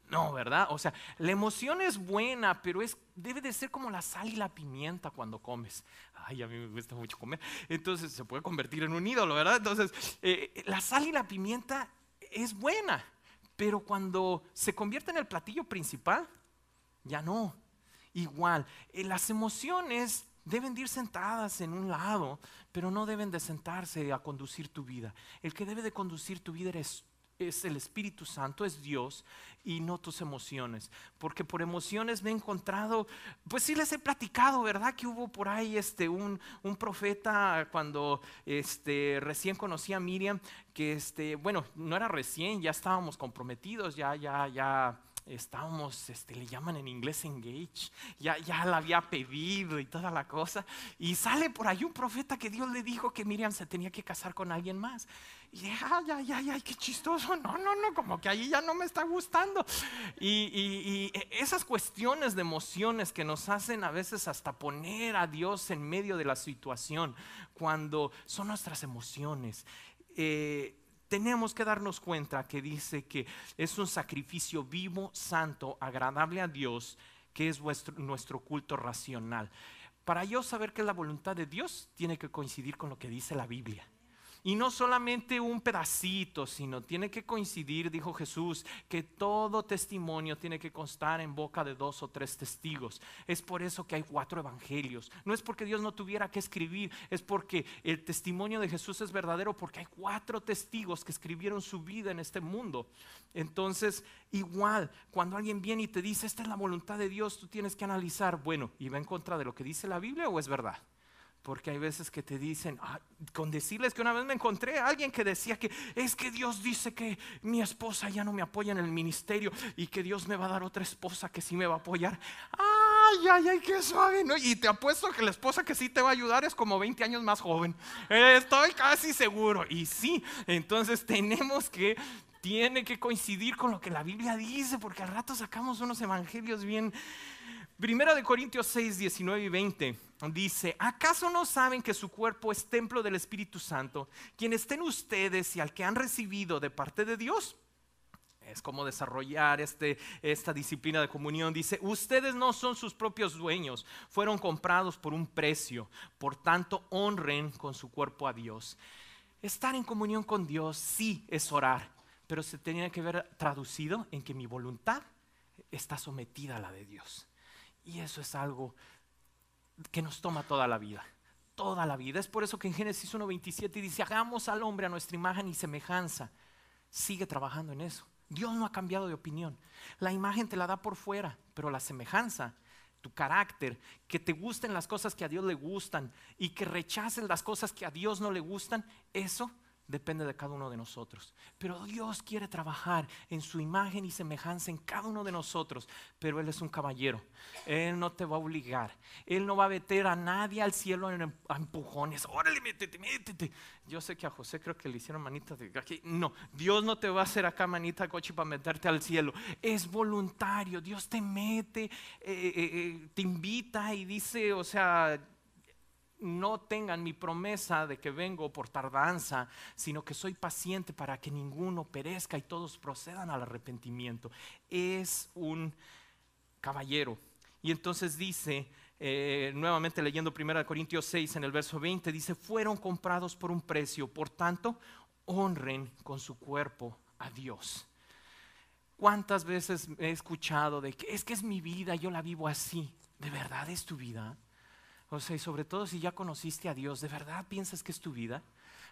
No, ¿verdad? O sea, la emoción es buena, pero debe de ser como la sal y la pimienta cuando comes. Ay, a mí me gusta mucho comer. Entonces se puede convertir en un ídolo, ¿verdad? Entonces, la sal y la pimienta es buena, pero cuando se convierte en el platillo principal, ya no. Igual, las emociones deben de ir sentadas en un lado, pero no deben de sentarse a conducir tu vida. El que debe de conducir tu vida es el Espíritu Santo, es Dios, y no tus emociones, porque por emociones me he encontrado, pues sí les he platicado, ¿verdad? Que hubo por ahí un profeta cuando recién conocí a Miriam, que bueno, no era recién, ya estábamos comprometidos, ya estábamos, le llaman en inglés engage, ya la había pedido y toda la cosa, y sale por ahí un profeta que Dios le dijo que Miriam se tenía que casar con alguien más. Y dije, ay, qué chistoso, no, como que ahí ya no me está gustando. Y esas cuestiones de emociones que nos hacen a veces hasta poner a Dios en medio de la situación, cuando son nuestras emociones, tenemos que darnos cuenta que dice que es un sacrificio vivo, santo, agradable a Dios, que es nuestro culto racional. Para yo saber que es la voluntad de Dios, tiene que coincidir con lo que dice la Biblia. Y no solamente un pedacito, sino tiene que coincidir, dijo Jesús, que todo testimonio tiene que constar en boca de 2 o 3 testigos. Es por eso que hay 4 evangelios. No es porque Dios no tuviera que escribir, es porque el testimonio de Jesús es verdadero, porque hay 4 testigos que escribieron su vida en este mundo. Entonces, igual, cuando alguien viene y te dice, esta es la voluntad de Dios, tú tienes que analizar, bueno, ¿y va en contra de lo que dice la Biblia o es verdad? Porque hay veces que te dicen, con decirles que una vez me encontré a alguien que decía que es que Dios dice que mi esposa ya no me apoya en el ministerio y que Dios me va a dar otra esposa que sí me va a apoyar. Ay, qué suave, ¿no? Y te apuesto que la esposa que sí te va a ayudar es como 20 años más joven. Estoy casi seguro. Y sí, entonces tiene que coincidir con lo que la Biblia dice, porque al rato sacamos unos evangelios bien. Primera de Corintios 6, 19 y 20 dice, ¿acaso no saben que su cuerpo es templo del Espíritu Santo, quien está en ustedes y al que han recibido de parte de Dios? Es como desarrollar esta disciplina de comunión. Dice, ustedes no son sus propios dueños, fueron comprados por un precio, por tanto honren con su cuerpo a Dios. Estar en comunión con Dios sí es orar, pero se tenía que ver traducido en que mi voluntad está sometida a la de Dios. Y eso es algo que nos toma toda la vida. Toda la vida. Es por eso que en Génesis 1:27 dice, hagamos al hombre a nuestra imagen y semejanza. Sigue trabajando en eso. Dios no ha cambiado de opinión. La imagen te la da por fuera, pero la semejanza, tu carácter, que te gusten las cosas que a Dios le gustan y que rechaces las cosas que a Dios no le gustan, eso depende de cada uno de nosotros. Pero Dios quiere trabajar en su imagen y semejanza en cada uno de nosotros. Pero Él es un caballero. Él no te va a obligar. Él no va a meter a nadie al cielo a empujones. Órale, métete. Yo sé que a José creo que le hicieron manita de aquí. No, Dios no te va a hacer acá manita coche para meterte al cielo. Es voluntario. Dios te mete, te invita y dice, o sea, no tengan mi promesa de que vengo por tardanza, sino que soy paciente para que ninguno perezca y todos procedan al arrepentimiento. Es un caballero. Y entonces dice, nuevamente leyendo 1 Corintios 6 en el verso 20, dice, fueron comprados por un precio, por tanto, honren con su cuerpo a Dios. ¿Cuántas veces he escuchado de que es mi vida, yo la vivo así? ¿De verdad es tu vida? O sea, y sobre todo si ya conociste a Dios, ¿de verdad piensas que es tu vida?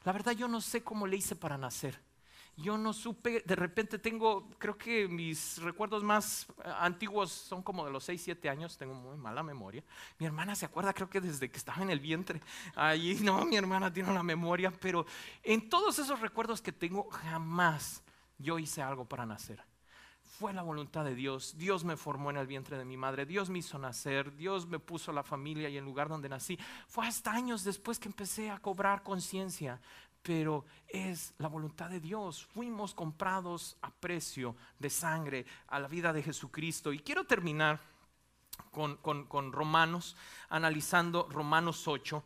La verdad yo no sé cómo le hice para nacer. Yo no supe, de repente creo que mis recuerdos más antiguos son como de los 6, 7 años, tengo muy mala memoria. Mi hermana se acuerda, creo que desde que estaba en el vientre. Ahí no, mi hermana tiene una memoria, pero en todos esos recuerdos que tengo, jamás yo hice algo para nacer. fue la voluntad de Dios. Dios me formó en el vientre de mi madre, Dios me hizo nacer, Dios me puso la familia y el lugar donde nací. Fue hasta años después que empecé a cobrar conciencia, pero es la voluntad de Dios. Fuimos comprados a precio de sangre a la vida de Jesucristo. Y quiero terminar con Romanos, analizando Romanos 8.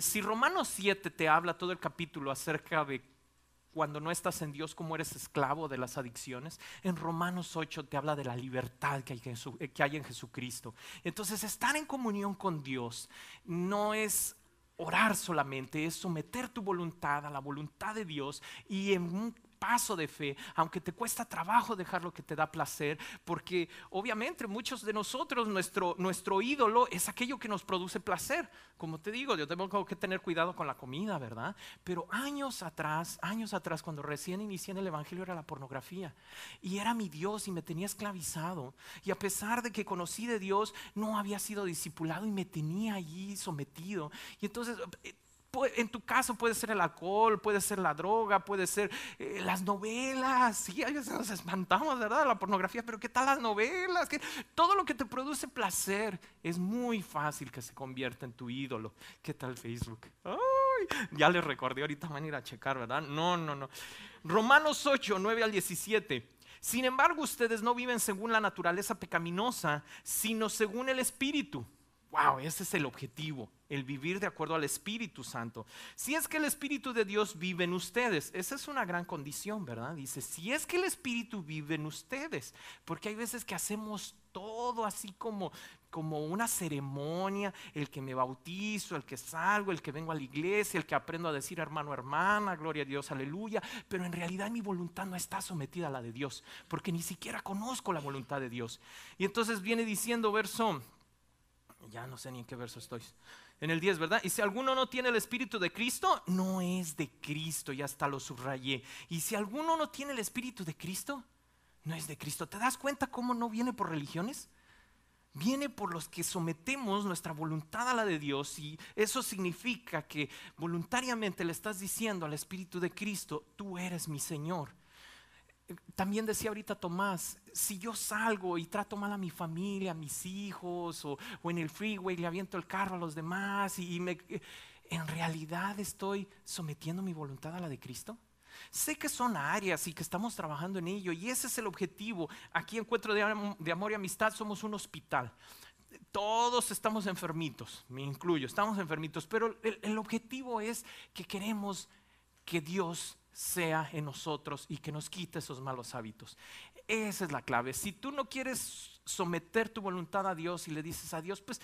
Si Romanos 7 te habla todo el capítulo acerca de cuando no estás en Dios, cómo eres esclavo de las adicciones, en Romanos 8 te habla de la libertad que hay en Jesucristo. Entonces, estar en comunión con Dios no es orar solamente, es someter tu voluntad a la voluntad de Dios, y en un paso de fe, aunque te cuesta trabajo dejar lo que te da placer, porque obviamente muchos de nosotros, nuestro ídolo es aquello que nos produce placer. Como te digo, yo tengo que tener cuidado con la comida, ¿verdad? Pero años atrás, cuando recién inicié en el evangelio, era la pornografía, y era mi Dios y me tenía esclavizado, y a pesar de que conocí de Dios, no había sido discipulado y me tenía allí sometido. Y entonces, en tu caso puede ser el alcohol, puede ser la droga, puede ser las novelas. Sí, a veces nos espantamos, ¿verdad?, de la pornografía, pero ¿qué tal las novelas? Todo lo que te produce placer es muy fácil que se convierta en tu ídolo. ¿Qué tal Facebook? Ay, ya les recordé, ahorita van a ir a checar, ¿verdad? No. Romanos 8, 9 al 17. Sin embargo, ustedes no viven según la naturaleza pecaminosa, sino según el Espíritu. Wow, ese es el objetivo, el vivir de acuerdo al Espíritu Santo. Si es que el Espíritu de Dios vive en ustedes, esa es una gran condición, ¿verdad? Dice, si es que el Espíritu vive en ustedes, porque hay veces que hacemos todo así como una ceremonia, el que me bautizo, el que salgo, el que vengo a la iglesia, el que aprendo a decir hermano, hermana, gloria a Dios, aleluya, pero en realidad mi voluntad no está sometida a la de Dios, porque ni siquiera conozco la voluntad de Dios. Y entonces viene diciendo ya no sé ni en qué verso estoy, en el 10, ¿verdad? Y si alguno no tiene el Espíritu de Cristo, no es de Cristo, ya hasta lo subrayé. Y si alguno no tiene el Espíritu de Cristo, no es de Cristo. ¿Te das cuenta cómo no viene por religiones? Viene por los que sometemos nuestra voluntad a la de Dios, y eso significa que voluntariamente le estás diciendo al Espíritu de Cristo, tú eres mi Señor. También decía ahorita Tomás, si yo salgo y trato mal a mi familia, a mis hijos, o en el freeway le aviento el carro a los demás, ¿en realidad estoy sometiendo mi voluntad a la de Cristo? Sé que son áreas y que estamos trabajando en ello, y ese es el objetivo. Aquí Encuentro de Amor y Amistad somos un hospital. Todos estamos enfermitos, me incluyo, estamos enfermitos, pero el objetivo es que queremos que Dios sea en nosotros y que nos quite esos malos hábitos. Esa es la clave. Si tú no quieres someter tu voluntad a Dios y le dices a Dios, pues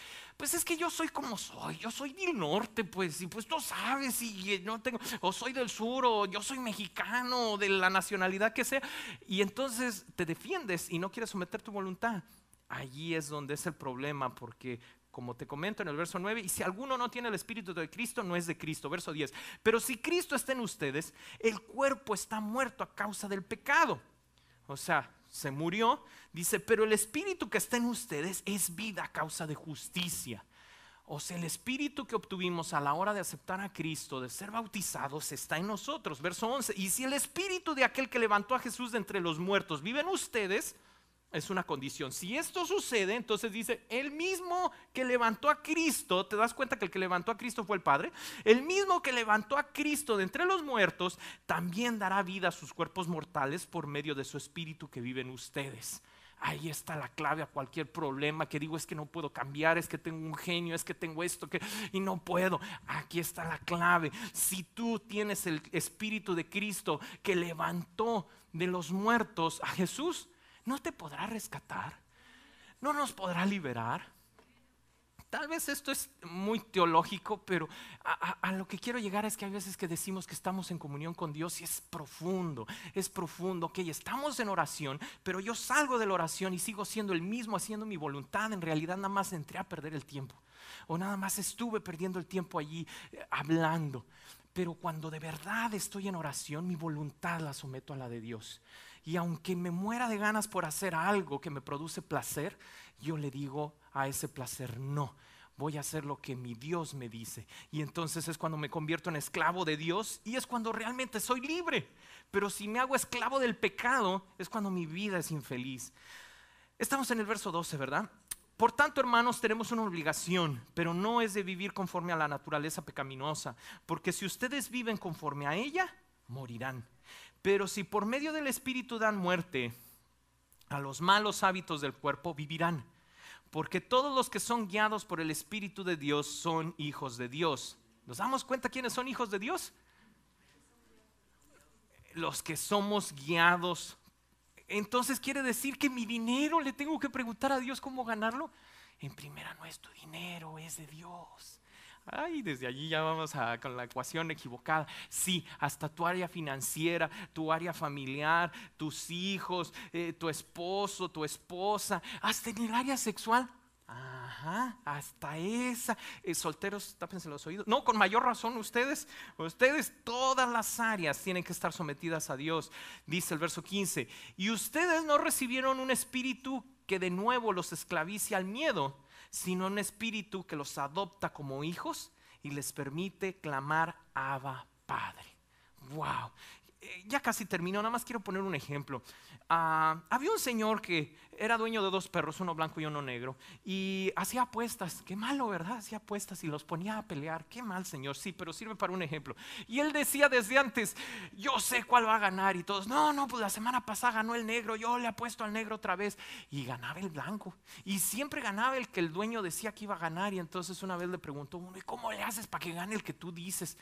es que yo soy como soy, yo soy del norte, pues, y pues tú sabes, y no tengo, o soy del sur, o yo soy mexicano, o de la nacionalidad que sea, y entonces te defiendes y no quieres someter tu voluntad. Allí es donde es el problema, porque como te comento en el verso 9, y si alguno no tiene el Espíritu de Cristo, no es de Cristo. Verso 10, pero si Cristo está en ustedes, el cuerpo está muerto a causa del pecado. O sea, se murió, dice, pero el Espíritu que está en ustedes es vida a causa de justicia. O sea, el Espíritu que obtuvimos a la hora de aceptar a Cristo, de ser bautizados, está en nosotros. Verso 11, y si el Espíritu de aquel que levantó a Jesús de entre los muertos vive en ustedes, es una condición. Si esto sucede, entonces dice, el mismo que levantó a Cristo, ¿te das cuenta que el que levantó a Cristo fue el Padre? El mismo que levantó a Cristo de entre los muertos, también dará vida a sus cuerpos mortales por medio de su Espíritu que vive en ustedes. Ahí está la clave a cualquier problema que digo, es que no puedo cambiar, es que tengo un genio, es que tengo esto y no puedo. Aquí está la clave. Si tú tienes el Espíritu de Cristo que levantó de los muertos a Jesús, no te podrá rescatar, no nos podrá liberar. Tal vez esto es muy teológico, pero a lo que quiero llegar es que hay veces que decimos que estamos en comunión con Dios y es profundo, ok, estamos en oración, pero yo salgo de la oración y sigo siendo el mismo, haciendo mi voluntad. En realidad nada más entré a perder el tiempo, o nada más estuve perdiendo el tiempo allí hablando. Pero cuando de verdad estoy en oración, mi voluntad la someto a la de Dios. Y aunque me muera de ganas por hacer algo que me produce placer, yo le digo a ese placer, no, voy a hacer lo que mi Dios me dice. Y entonces es cuando me convierto en esclavo de Dios y es cuando realmente soy libre. Pero si me hago esclavo del pecado, es cuando mi vida es infeliz. Estamos en el verso 12, ¿verdad? Por tanto, hermanos, tenemos una obligación, pero no es de vivir conforme a la naturaleza pecaminosa, porque si ustedes viven conforme a ella, morirán. Pero si por medio del Espíritu dan muerte a los malos hábitos del cuerpo, vivirán. Porque todos los que son guiados por el Espíritu de Dios son hijos de Dios. ¿Nos damos cuenta quiénes son hijos de Dios? Los que somos guiados. Entonces quiere decir que mi dinero le tengo que preguntar a Dios cómo ganarlo. En primera, no es tu dinero, es de Dios. Ay, desde allí ya vamos con la ecuación equivocada. Sí, hasta tu área financiera, tu área familiar, tus hijos, tu esposo, tu esposa, hasta en el área sexual. Ajá, hasta esa. Solteros, tápense los oídos. No, con mayor razón ustedes, todas las áreas tienen que estar sometidas a Dios. Dice el verso 15, y ustedes no recibieron un espíritu que de nuevo los esclavice al miedo, sino un espíritu que los adopta como hijos y les permite clamar Abba, Padre. Wow. Ya casi termino, nada más quiero poner un ejemplo. Había un señor que era dueño de 2 perros, uno blanco y uno negro, y hacía apuestas. Qué malo, ¿verdad? Hacía apuestas y los ponía a pelear. Qué mal, señor, sí, pero sirve para un ejemplo. Y él decía desde antes, yo sé cuál va a ganar. Y todos, no, pues la semana pasada ganó el negro, yo le apuesto al negro otra vez. Y ganaba el blanco. Y siempre ganaba el que el dueño decía que iba a ganar. Y entonces una vez le preguntó uno, ¿y cómo le haces para que gane el que tú dices?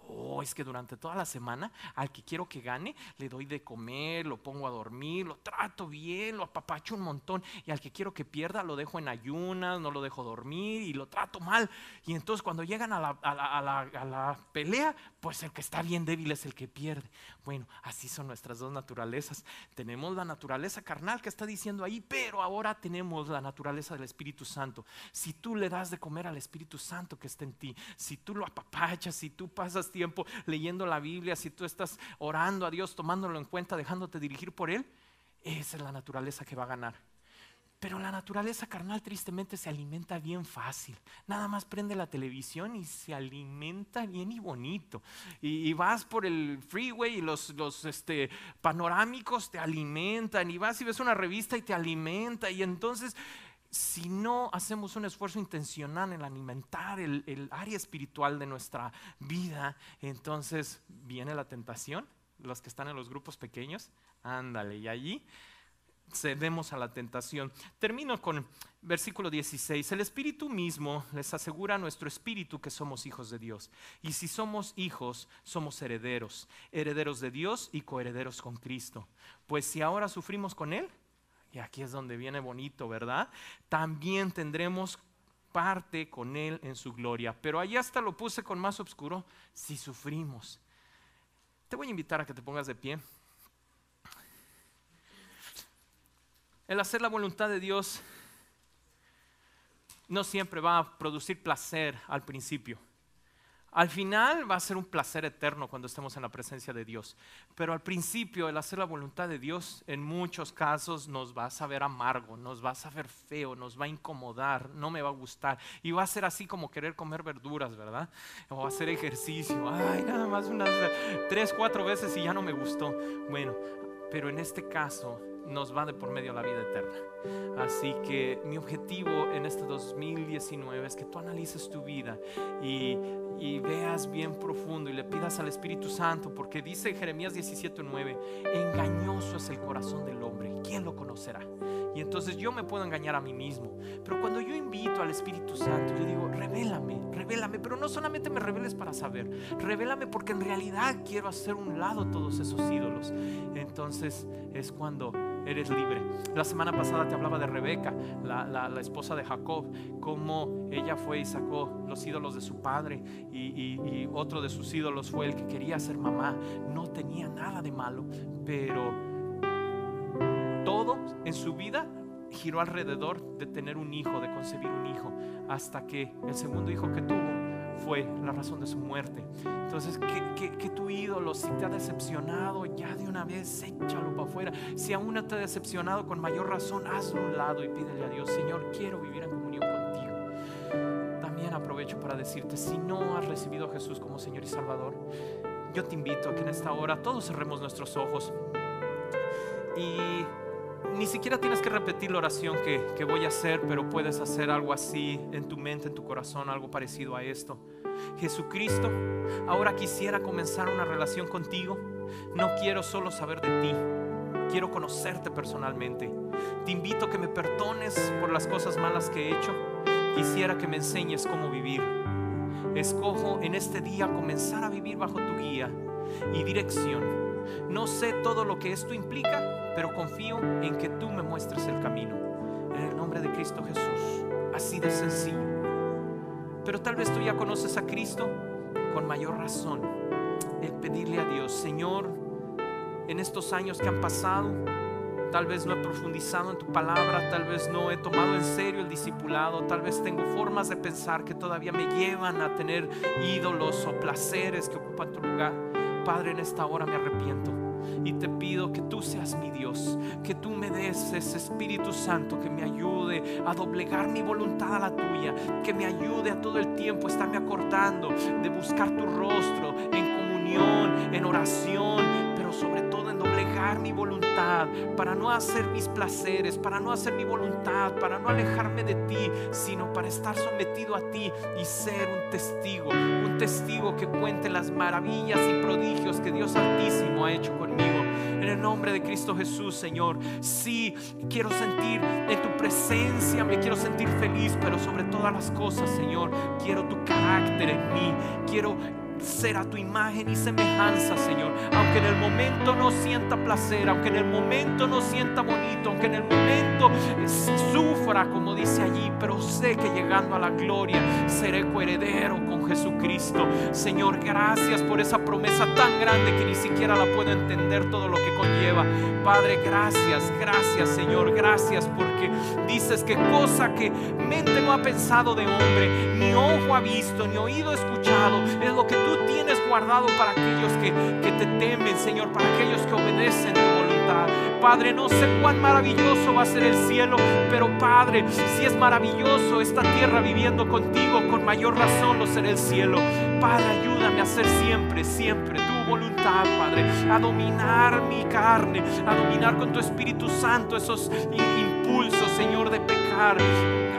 Oh, es que durante toda la semana al que quiero que gane le doy de comer, lo pongo a dormir, lo trato bien, lo apapacho un montón, y al que quiero que pierda lo dejo en ayunas, no lo dejo dormir y lo trato mal. Y entonces cuando llegan a la pelea, pues el que está bien débil es el que pierde. Bueno, así son nuestras dos naturalezas. Tenemos la naturaleza carnal que está diciendo ahí, pero ahora tenemos la naturaleza del Espíritu Santo. Si tú le das de comer al Espíritu Santo que está en ti, si tú lo apapachas, si tú pasas tiempo leyendo la Biblia, si tú estás orando a Dios, tomándolo en cuenta, dejándote dirigir por Él, esa es la naturaleza que va a ganar. Pero la naturaleza carnal tristemente se alimenta bien fácil. Nada más prende la televisión y se alimenta bien y bonito. Y vas por el freeway y los panorámicos te alimentan. Y vas y ves una revista y te alimenta. Y entonces, si no hacemos un esfuerzo intencional en alimentar el área espiritual de nuestra vida, entonces viene la tentación. Los que están en los grupos pequeños, ándale, y allí cedemos a la tentación. Termino con versículo 16. El Espíritu mismo les asegura a nuestro espíritu que somos hijos de Dios. Y si somos hijos, somos herederos, herederos de Dios y coherederos con Cristo. Pues si ahora sufrimos con Él, y aquí es donde viene bonito, ¿verdad? También tendremos parte con Él en su gloria. Pero allá hasta lo puse con más oscuro, si sufrimos. Te voy a invitar a que te pongas de pie. El hacer la voluntad de Dios no siempre va a producir placer al principio. Al final va a ser un placer eterno cuando estemos en la presencia de Dios. Pero al principio el hacer la voluntad de Dios en muchos casos nos va a saber amargo, nos va a saber feo, nos va a incomodar, no me va a gustar. Y va a ser así como querer comer verduras, ¿verdad? O hacer ejercicio. Ay, nada más unas 3, 4 veces y ya no me gustó. Bueno, pero en este caso nos va de por medio la vida eterna. Así que mi objetivo en este 2019 es que tú analices tu vida y veas bien profundo y le pidas al Espíritu Santo, porque dice Jeremías 17:9, engañoso es el corazón del hombre, ¿quién lo conocerá? Y entonces yo me puedo engañar a mí mismo, pero cuando yo invito al Espíritu Santo, yo digo, revélame, pero no solamente me reveles para saber, revélame porque en realidad quiero hacer un lado todos esos ídolos. Entonces es cuando eres libre. La semana pasada te hablaba de Rebeca, la esposa de Jacob, cómo ella fue y sacó los ídolos de su padre y otro de sus ídolos fue el que quería ser mamá. No tenía nada de malo, pero todo en su vida giró alrededor de tener un hijo, de concebir un hijo, hasta que el segundo hijo que tuvo fue la razón de su muerte. Entonces, que tu ídolo, si te ha decepcionado, ya de una vez échalo para afuera. Si aún no te ha decepcionado, con mayor razón hazlo a un lado y pídele a Dios, Señor, quiero vivir en comunión contigo. Dame aprovecho para decirte, si no has recibido a Jesús como Señor y Salvador, yo te invito a que en esta hora todos cerremos nuestros ojos y ni siquiera tienes que repetir la oración que voy a hacer, pero puedes hacer algo así en tu mente, en tu corazón, algo parecido a esto. Jesucristo, ahora quisiera comenzar una relación contigo. No quiero solo saber de ti, quiero conocerte personalmente. Te invito a que me perdones por las cosas malas que he hecho. Quisiera que me enseñes cómo vivir. Escojo en este día comenzar a vivir bajo tu guía y dirección. No sé todo lo que esto implica, pero confío en que tú me muestres el camino. En el nombre de Cristo Jesús, así de sencillo. Pero tal vez tú ya conoces a Cristo, con mayor razón el pedirle a Dios, Señor, en estos años que han pasado, tal vez no he profundizado en tu palabra, tal vez no he tomado en serio el discipulado, tal vez tengo formas de pensar que todavía me llevan a tener ídolos o placeres que ocupan tu lugar. Padre, en esta hora me arrepiento y te pido que tú seas mi Dios, que tú me des ese Espíritu Santo que me ayude a doblegar mi voluntad a la tuya, que me ayude a todo el tiempo estarme acordando de buscar tu rostro en comunión, en oración, pero sobre todo en doblegar mi voluntad para no hacer mis placeres, para no hacer mi voluntad, para no alejarme de ti, sino para estar sometido a ti y ser un testigo que cuente las maravillas y prodigios que Dios Altísimo ha hecho conmigo. En el nombre de Cristo Jesús, Señor, sí, quiero sentir en tu presencia, me quiero sentir feliz, pero sobre todas las cosas, Señor, quiero tu carácter en mí, quiero ser a tu imagen y semejanza, Señor. Aunque en el momento no sienta placer, aunque en el momento no sienta bonito, aunque en el momento sufra, como dice allí, pero sé que llegando a la gloria seré coheredero con Jesucristo. Señor, gracias por esa promesa tan grande que ni siquiera la puedo entender todo lo que conlleva. Padre, gracias, Señor, gracias porque dices que cosa que mente no ha pensado de hombre, ni ojo ha visto, ni oído escuchado, es lo que tú tienes guardado para aquellos que te temen, Señor, para aquellos que obedecen tu voluntad. Padre, no sé cuán maravilloso va a ser el cielo, pero Padre, si es maravilloso esta tierra viviendo contigo, con mayor razón lo será el cielo. Padre, ayúdame a hacer siempre tu voluntad, Padre, a dominar mi carne, a dominar con tu Espíritu Santo esos impulsos, Señor, de pecar,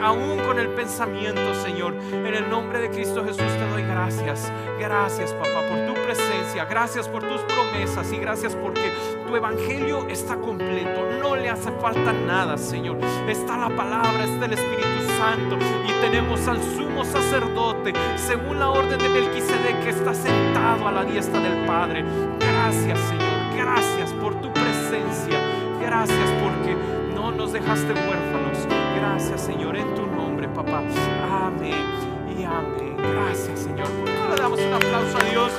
aún con el pensamiento, Señor. En el nombre de Cristo Jesús te doy gracias. Gracias, papá, por tu presencia. Gracias por tus promesas y gracias porque tu evangelio está completo. No le hace falta nada, Señor. Está la palabra, está el Espíritu Santo y tenemos al sumo sacerdote según la orden de Melquisedec, que está sentado a la diestra del Padre. Gracias, Señor. Gracias por tu presencia. Gracias porque no nos dejaste huérfanos. Gracias, Señor, en tu nombre, papá. Amén y amén. Gracias, Señor. Ahora le damos un aplauso a Dios.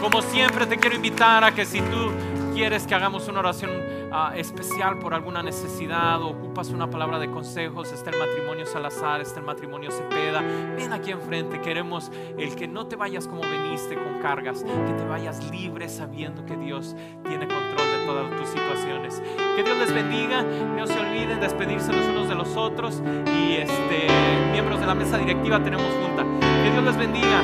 Como siempre te quiero invitar a que si tú quieres que hagamos una oración especial por alguna necesidad o ocupas una palabra de consejos, está el matrimonio Salazar, está el matrimonio Cepeda, ven aquí enfrente. Queremos el que no te vayas como veniste con cargas, que te vayas libre sabiendo que Dios tiene control de todas tus situaciones. Que Dios les bendiga, no se olviden despedirse los unos de los otros y miembros de la mesa directiva tenemos junta. Que Dios les bendiga.